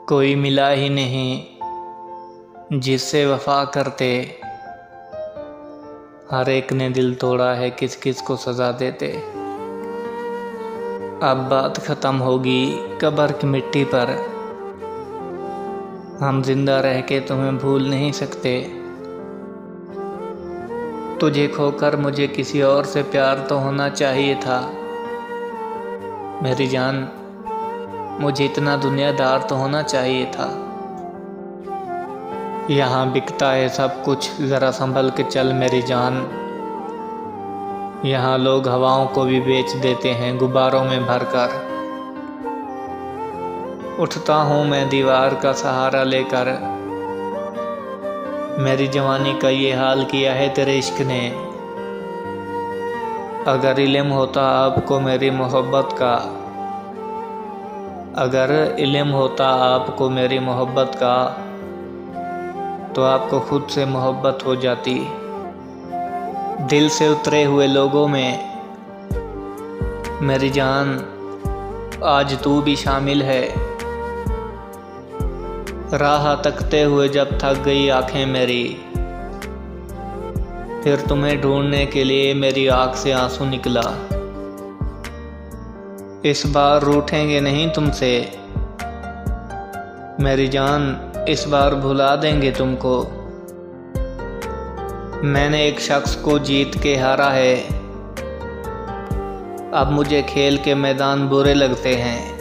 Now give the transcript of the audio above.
कोई मिला ही नहीं जिससे वफा करते, हर एक ने दिल तोड़ा है, किस किस को सज़ा देते। अब बात ख़त्म होगी कब्र की मिट्टी पर, हम जिंदा रह के तुम्हें भूल नहीं सकते। तुझे खोकर मुझे किसी और से प्यार तो होना चाहिए था। मेरी जान, मुझे इतना दुनियादार तो होना चाहिए था। यहाँ बिकता है सब कुछ, ज़रा संभल के चल मेरी जान। यहाँ लोग हवाओं को भी बेच देते हैं गुब्बारों में भरकर। उठता हूँ मैं दीवार का सहारा लेकर, मेरी जवानी का ये हाल किया है तेरे इश्क ने। अगर इल्म होता आपको मेरी मोहब्बत का, अगर इल्म होता आपको मेरी मोहब्बत का, तो आपको खुद से मोहब्बत हो जाती। दिल से उतरे हुए लोगों में मेरी जान आज तू भी शामिल है। राह तकते हुए जब थक गई आंखें मेरी, फिर तुम्हें ढूंढने के लिए मेरी आँख से आंसू निकला। इस बार रूठेंगे नहीं तुमसे मेरी जान, इस बार भुला देंगे तुमको। मैंने एक शख्स को जीत के हारा है, अब मुझे खेल के मैदान बुरे लगते हैं।